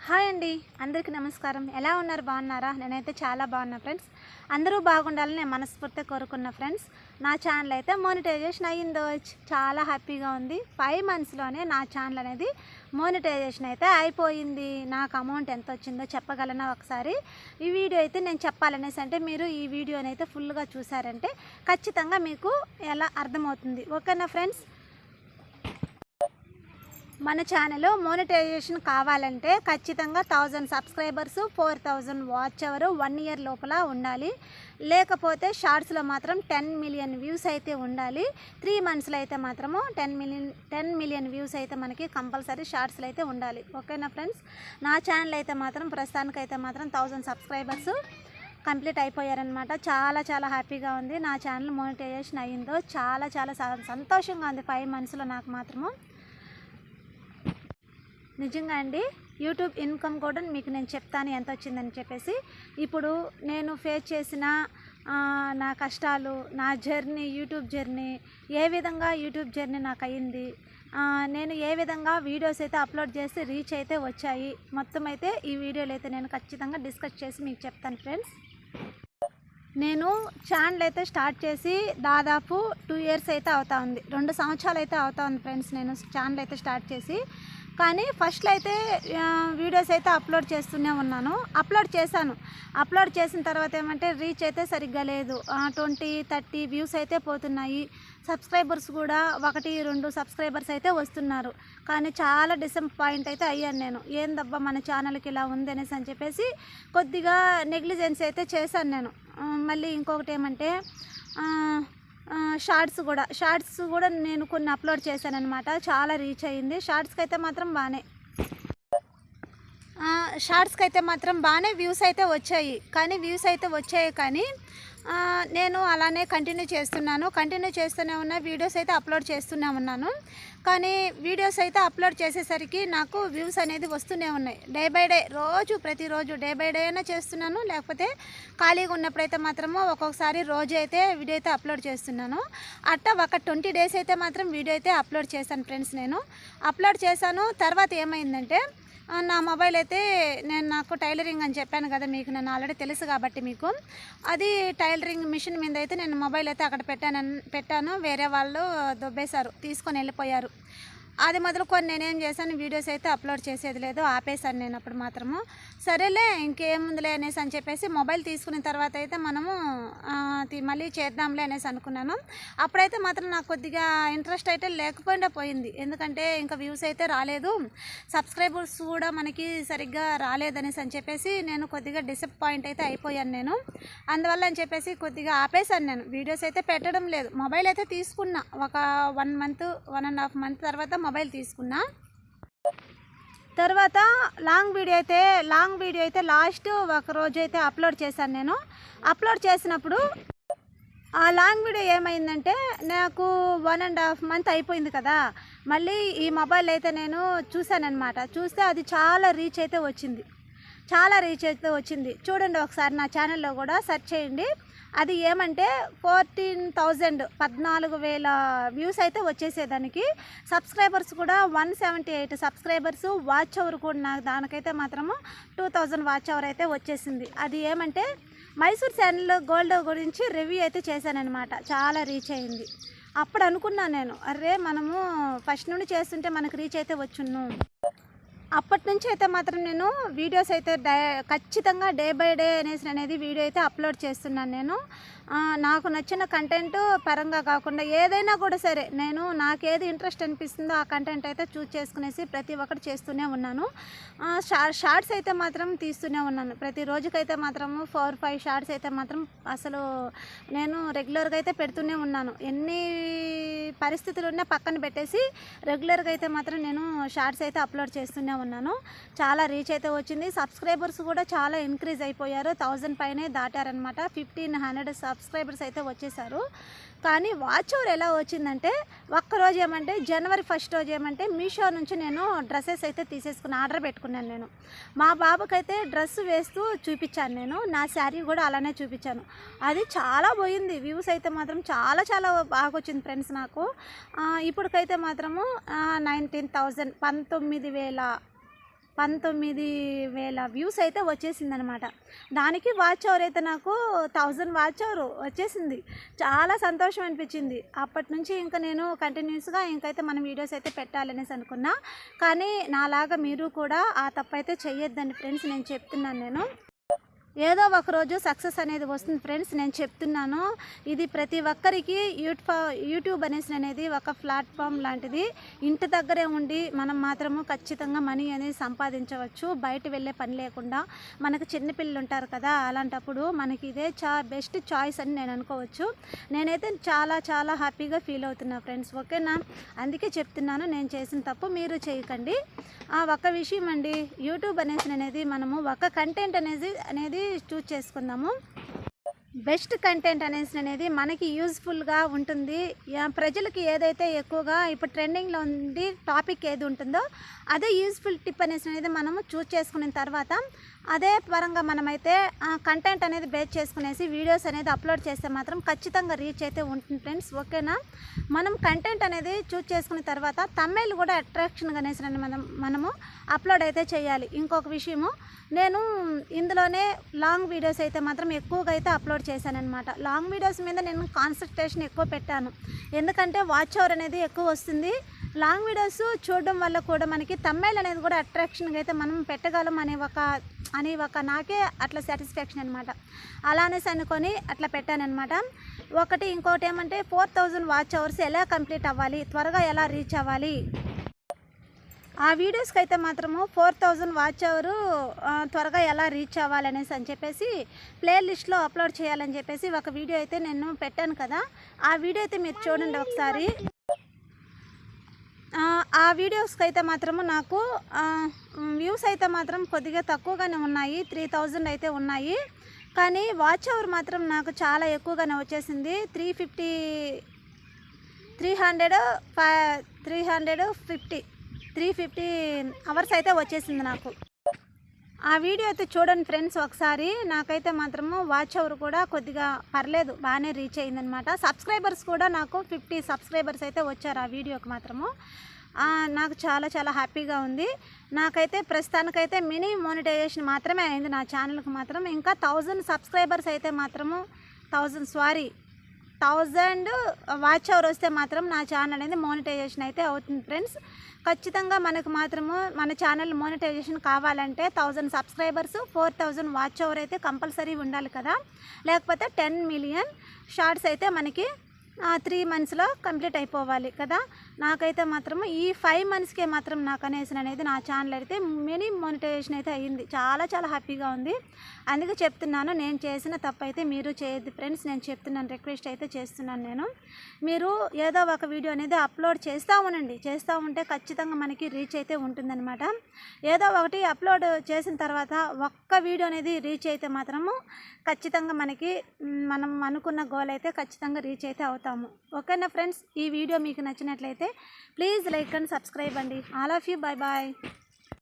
Hi అండి, అందరికీ నమస్కారం. ఎలా ఉన్నారు? బాగున్నారా? నేనైతే చాలా బాగున్నా ఫ్రెండ్స్. అందరూ బాగుండాలని నేను మనస్ఫూర్తిగా కోరుకున్నా ఫ్రెండ్స్. నా ఛానల్ అయితే మోనిటైజేషన్ అయ్యిందో చాలా హ్యాపీగా ఉంది. 5 మంత్స్లోనే నా ఛానల్ అనేది మోనిటైజేషన్ అయితే అయిపోయింది. నాకు అమౌంట్ ఎంత వచ్చిందో చెప్పగలనా ఒకసారి? ఈ వీడియో అయితే నేను చెప్పాలనేసి అంటే మీరు ఈ వీడియోని అయితే ఫుల్గా చూసారంటే ఖచ్చితంగా మీకు ఎలా అర్థమవుతుంది. ఓకేనా ఫ్రెండ్స్? మన ఛానల్ మోనిటైజేషన్ కావాలంటే ఖచ్చితంగా 1000 సబ్స్క్రైబర్స్, 4000 వాచ్ అవర్ 1 ఇయర్ లోపల ఉండాలి. లేకపోతే షార్ట్స్లో మాత్రం 10 మిలియన్ వ్యూస్ అయితే ఉండాలి. 3 మంత్స్లో అయితే మాత్రము 10 మిలియన్ వ్యూస్ అయితే మనకి కంపల్సరీ షార్ట్స్లో అయితే ఉండాలి. ఓకేనా ఫ్రెండ్స్? నా ఛానల్ అయితే మాత్రం ప్రస్తుతానికైతే మాత్రం 1000 సబ్స్క్రైబర్స్ కంప్లీట్ అయిపోయారనమాట. చాలా హ్యాపీగా ఉంది. నా ఛానల్ మోనిటైజేషన్ అయ్యిందో చాలా సంతోషంగా ఉంది 5 మంత్స్లో నాకు మాత్రము. నిజంగా అండి, యూట్యూబ్ ఇన్కమ్ కూడా మీకు నేను చెప్తాను ఎంత వచ్చిందని చెప్పేసి. ఇప్పుడు నేను ఫేస్ చేసిన నా కష్టాలు, నా జర్నీ, యూట్యూబ్ జర్నీ, ఏ విధంగా యూట్యూబ్ జర్నీ నాకు అయ్యింది, నేను ఏ విధంగా వీడియోస్ అయితే అప్లోడ్ చేసి రీచ్ అయితే వచ్చాయి, మొత్తం అయితే ఈ వీడియోలో అయితే నేను ఖచ్చితంగా డిస్కస్ చేసి మీకు చెప్తాను ఫ్రెండ్స్. నేను ఛానల్ అయితే స్టార్ట్ చేసి దాదాపు 2 ఇయర్స్ అయితే అవుతా ఉంది, 2 సంవత్సరాలు అయితే అవుతా ఉంది ఫ్రెండ్స్ నేను ఛానల్ అయితే స్టార్ట్ చేసి. కానీ ఫస్ట్లో అయితే వీడియోస్ అయితే అప్లోడ్ చేస్తూనే ఉన్నాను. అప్లోడ్ చేసిన తర్వాత ఏమంటే రీచ్ అయితే సరిగ్గా లేదు. 20-30 వ్యూస్ అయితే పోతున్నాయి. సబ్స్క్రైబర్స్ కూడా 1-2 సబ్స్క్రైబర్స్ అయితే వస్తున్నారు. కానీ చాలా డిసప్పాయింట్ అయితే అయ్యాను నేను. ఏందబ్బా మన ఛానల్కి ఇలా ఉంది అనేసి అని చెప్పేసి కొద్దిగా నెగ్లిజెన్స్ అయితే చేశాను నేను. మళ్ళీ ఇంకొకటి ఏమంటే షార్ట్స్ కూడా నేను కొన్ని అప్లోడ్ చేశాను అనమాట. చాలా రీచ్ అయ్యింది. షార్ట్స్కి అయితే మాత్రం బాగానే వ్యూస్ అయితే వచ్చాయి. కానీ నేను అలానే కంటిన్యూ చేస్తూనే ఉన్నా. వీడియోస్ అయితే అప్లోడ్ చేస్తూనే ఉన్నాను. కానీ వీడియోస్ అయితే అప్లోడ్ చేసేసరికి నాకు వ్యూస్ అనేది వస్తూనే ఉన్నాయి. డే బై డే, ప్రతిరోజు డే బై డే అయినా చేస్తున్నాను. లేకపోతే ఖాళీగా ఉన్నప్పుడైతే మాత్రము ఒక్కొక్కసారి రోజు అయితే వీడియో అయితే అప్లోడ్ చేస్తున్నాను. అట్టా ఒక 20 డేస్ అయితే మాత్రం వీడియో అయితే అప్లోడ్ చేశాను ఫ్రెండ్స్. నేను అప్లోడ్ చేశాను. తర్వాత ఏమైందంటే నా మొబైల్ అయితే నాకు టైలరింగ్ అని చెప్పాను కదా మీకు, నేను ఆల్రెడీ తెలుసు కాబట్టి మీకు. అది టైలరింగ్ మిషన్ మీద అయితే నేను మొబైల్ అయితే అక్కడ పెట్టాను. వేరే వాళ్ళు దొబ్బేశారు, తీసుకొని వెళ్ళిపోయారు. అది మొదలుకొని నేనేం చేశాను, వీడియోస్ అయితే అప్లోడ్ చేసేది లేదు, ఆపేశాను నేను అప్పుడు మాత్రము. సరేలే ఇంకేముందిలే అనేసి అని చెప్పేసి మొబైల్ తీసుకున్న తర్వాత అయితే మనము మళ్ళీ చేద్దాంలే అనేసి అనుకున్నాను. అప్పుడైతే మాత్రం నాకు కొద్దిగా ఇంట్రెస్ట్ అయితే లేకపోయినా పోయింది. ఎందుకంటే ఇంకా వ్యూస్ అయితే రాలేదు, సబ్స్క్రైబర్స్ కూడా మనకి సరిగ్గా రాలేదనేసి అని చెప్పేసి నేను కొద్దిగా డిసప్పాయింట్ అయితే అయిపోయాను నేను. అందువల్ల అని చెప్పేసి కొద్దిగా ఆపేశాను నేను, వీడియోస్ అయితే పెట్టడం లేదు. మొబైల్ అయితే తీసుకున్నా ఒక 1.5 మంత్ తర్వాత మొబైల్ తీసుకున్నా. తర్వాత లాంగ్ వీడియో అయితే లాస్ట్ ఒక రోజు అయితే అప్లోడ్ చేశాను నేను. అప్లోడ్ చేసినప్పుడు ఆ లాంగ్ వీడియో ఏమైందంటే నాకు 1.5 మంత్ అయిపోయింది కదా. మళ్ళీ ఈ మొబైల్ అయితే నేను చూశానమాట. చూస్తే అది చాలా రీచ్ అయితే వచ్చింది. చూడండి ఒకసారి నా ఛానల్లో కూడా సెర్చ్ చేయండి. అది ఏమంటే 14,000 వ్యూస్ అయితే వచ్చేసేదానికి. సబ్స్క్రైబర్స్ కూడా 178 సబ్స్క్రైబర్స్. వాచ్ అవర్ కూడా దానికైతే మాత్రము 2000 వాచ్ అవర్ అయితే వచ్చేసింది. అది ఏమంటే మైసూర్ శాండిల్ గోల్డ్ గురించి రివ్యూ అయితే చేశానమాట. చాలా రీచ్ అయింది. అప్పుడు అనుకున్నాను నేను, అరే మనము ఫస్ట్ నుండి చేస్తుంటే మనకు రీచ్ అయితే వచ్చును. అప్పటి నుంచి అయితే మాత్రం నేను వీడియోస్ అయితే ఖచ్చితంగా డే బై డే అనేది వీడియో అయితే అప్లోడ్ చేస్తున్నాను నేను. నాకు నచ్చిన కంటెంట్ పరంగా కాకుండా ఏదైనా కూడా సరే, నేను నాకేది ఇంట్రెస్ట్ అనిపిస్తుందో ఆ కంటెంట్ అయితే చూస్ చేసుకునేసి ప్రతి ఒక్కటి చేస్తూనే ఉన్నాను. షార్ట్స్ అయితే మాత్రం తీస్తూనే ఉన్నాను. ప్రతి రోజుకైతే మాత్రము 4-5 షార్ట్స్ అయితే మాత్రం అసలు నేను రెగ్యులర్గా అయితే పెడుతూనే ఉన్నాను. ఎన్ని పరిస్థితులు ఉన్నా పక్కన పెట్టేసి రెగ్యులర్గా అయితే మాత్రం నేను షార్ట్స్ అయితే అప్లోడ్ చేస్తూనే ఉన్నాను. చాలా రీచ్ అయితే వచ్చింది. సబ్స్క్రైబర్స్ కూడా చాలా ఇంక్రీజ్ అయిపోయారు. 1000 పైనే దాటారనమాట. 1500 సబ్స్క్రైబర్స్ అయితే వచ్చేసారు. కానీ వాచ్ అవర్ ఎలా వచ్చిందంటే, ఒక్కరోజు ఏమంటే జనవరి 1 రోజు ఏమంటే మీషో నుంచి నేను డ్రెస్సెస్ అయితే తీసేసుకుని ఆర్డర్ పెట్టుకున్నాను నేను. మా బాబుకైతే డ్రెస్ వేస్తూ చూపించాను నేను. నా శారీ కూడా అలానే చూపించాను. అది చాలా పోయింది. వ్యూస్ అయితే మాత్రం చాలా బాగా వచ్చింది ఫ్రెండ్స్ నాకు. ఇప్పటికైతే మాత్రము 19,000 19,000 వ్యూస్ అయితే వచ్చేసిందనమాట. దానికి వాచ్ అవర్ అయితే నాకు 1000 వాచ్ అవర్ వచ్చేసింది. చాలా సంతోషం అనిపించింది. అప్పటి నుంచి ఇంకా నేను కంటిన్యూస్గా ఇంకైతే మనం వీడియోస్ అయితే పెట్టాలనేసి అనుకున్నా. కానీ నాలాగా మీరు కూడా ఆ తప్పు అయితే చెయ్యొద్దండి ఫ్రెండ్స్, నేను చెప్తున్నాను. నేను ఏదో ఒక రోజు సక్సెస్ అనేది వస్తుంది ఫ్రెండ్స్, నేను చెప్తున్నాను. ఇది ప్రతి ఒక్కరికి యూట్యూబ్ అనేది ఒక ప్లాట్ఫామ్ లాంటిది. ఇంటి దగ్గరే ఉండి మనం మాత్రము ఖచ్చితంగా మనీ అనేది సంపాదించవచ్చు, బయట వెళ్ళే పని లేకుండా. మనకు చిన్నపిల్లలు ఉంటారు కదా, అలాంటప్పుడు మనకి ఇదే బెస్ట్ చాయిస్ అని నేను అనుకోవచ్చు. నేనైతే చాలా చాలా హ్యాపీగా ఫీల్ అవుతున్నా ఫ్రెండ్స్, ఓకేనా? అందుకే చెప్తున్నాను, నేను చేసిన తప్పు మీరు చేయకండి. ఒక విషయం అండి, యూట్యూబ్ అనేది మనము ఒక కంటెంట్ అనేది చూస్ చేసుకుందాము. బెస్ట్ కంటెంట్ అనేది మనకి యూజ్ఫుల్గా ఉంటుంది. ప్రజలకి ఏదైతే ఎక్కువగా ఇప్పుడు ట్రెండింగ్లో ఉండి టాపిక్ ఏది ఉంటుందో అదే యూజ్ఫుల్ టిప్ అనేది మనము చూస్ చేసుకున్న తర్వాత అదే పరంగా మనమైతే కంటెంట్ అనేది బేస్ చేసుకునేసి వీడియోస్ అనేది అప్లోడ్ చేస్తే మాత్రం ఖచ్చితంగా రీచ్ అయితే ఉంటుంది ఫ్రెండ్స్, ఓకేనా? మనం కంటెంట్ అనేది చూస్ చేసుకున్న తర్వాత తమిళ్ కూడా అట్రాక్షన్గా అనేసి మనము అప్లోడ్ అయితే చేయాలి. ఇంకొక విషయము, నేను ఇందులోనే లాంగ్ వీడియోస్ అయితే మాత్రం ఎక్కువగా అయితే అప్లోడ్ చేశానన్నమాట. లాంగ్ వీడియోస్ మీద నేను కాన్సన్ట్రేషన్ ఎక్కువ పెట్టాను, ఎందుకంటే వాచ్ అవర్ అనేది ఎక్కువ వస్తుంది. లాంగ్ వీడియోస్ చూడడం వల్ల కూడా మనకి తమిళ్ అనేది కూడా అట్రాక్షన్గా అయితే మనం పెట్టగలం అనే ఒక నాకే అట్లా సాటిస్ఫాక్షన్ అనమాట. అలానేసి అనుకొని అట్లా పెట్టానమాట. ఇంకోటి ఏమంటే 4000 వాచ్ అవర్స్ ఎలా కంప్లీట్ అవ్వాలి, త్వరగా ఎలా రీచ్ అవ్వాలి, ఆ వీడియోస్కి అయితే మాత్రము 4000 వాచ్ అవరు త్వరగా ఎలా రీచ్ అవ్వాలనేసి అని చెప్పేసి ప్లేలిస్ట్లో అప్లోడ్ చేయాలని చెప్పేసి ఒక వీడియో అయితే నేను పెట్టాను కదా. ఆ వీడియో అయితే మీరు చూడండి ఒకసారి. ఆ వీడియోస్కి అయితే మాత్రము నాకు వ్యూస్ అయితే మాత్రం కొద్దిగా తక్కువగానే ఉన్నాయి, 3000 అయితే ఉన్నాయి. కానీ వాచ్ అవర్ మాత్రం నాకు చాలా ఎక్కువగానే వచ్చేసింది. 350 అవర్స్ అయితే వచ్చేసింది నాకు. ఆ వీడియో అయితే చూడండి ఫ్రెండ్స్ ఒకసారి. నాకైతే మాత్రము వాచ్ అవర్ కూడా కొద్దిగా పర్లేదు, బాగానే రీచ్ అయిందనమాట. సబ్స్క్రైబర్స్ కూడా నాకు 50 సబ్స్క్రైబర్స్ అయితే వచ్చారు ఆ వీడియోకి మాత్రము. నాకు చాలా చాలా హ్యాపీగా ఉంది. నాకైతే ప్రస్తుతానికైతే మినీ మోనిటైజేషన్ మాత్రమే అయింది నా ఛానల్కి మాత్రం. ఇంకా 1000 సబ్స్క్రైబర్స్ అయితే మాత్రము 1000 వాచ్ అవర్ వస్తే మాత్రం నా ఛానల్ అనేది మోనిటైజేషన్ అయితే అవుతుంది ఫ్రెండ్స్. ఖచ్చితంగా మనకు మాత్రము మన ఛానల్ మోనిటైజేషన్ కావాలంటే 1000 సబ్స్క్రైబర్స్ 4000 వాచ్ అవర్ అయితే కంపల్సరీ ఉండాలి కదా, లేకపోతే 10 మిలియన్ షార్ట్స్ అయితే మనకి 3 మంత్స్లో కంప్లీట్ అయిపోవాలి కదా. నాకైతే మాత్రము ఈ 5 మంత్స్కే మాత్రం నాకు అనేది నా ఛానల్ అయితే మినీ మోనిటైజేషన్ అయితే అయ్యింది. చాలా చాలా హ్యాపీగా ఉంది. అందుకే చెప్తున్నాను, నేను చేసిన తప్పు అయితే మీరు చేయొద్దు ఫ్రెండ్స్, నేను చెప్తున్నాను, రిక్వెస్ట్ అయితే చేస్తున్నాను. నేను మీరు ఏదో ఒక వీడియో అనేది అప్లోడ్ చేస్తూ ఉంటే ఖచ్చితంగా మనకి రీచ్ అయితే ఉంటుందన్నమాట. ఏదో ఒకటి అప్లోడ్ చేసిన తర్వాత ఒక్క వీడియో అనేది రీచ్ అయితే మాత్రము ఖచ్చితంగా మనకి మనం అనుకున్న గోల్ అయితే ఖచ్చితంగా రీచ్ అయితే అవుతాము, ఓకేనా ఫ్రెండ్స్? ఈ వీడియో మీకు నచ్చినట్లయితే ప్లీజ్ లైక్ అండ్ సబ్స్క్రైబ్ అండి. All of you, bye bye.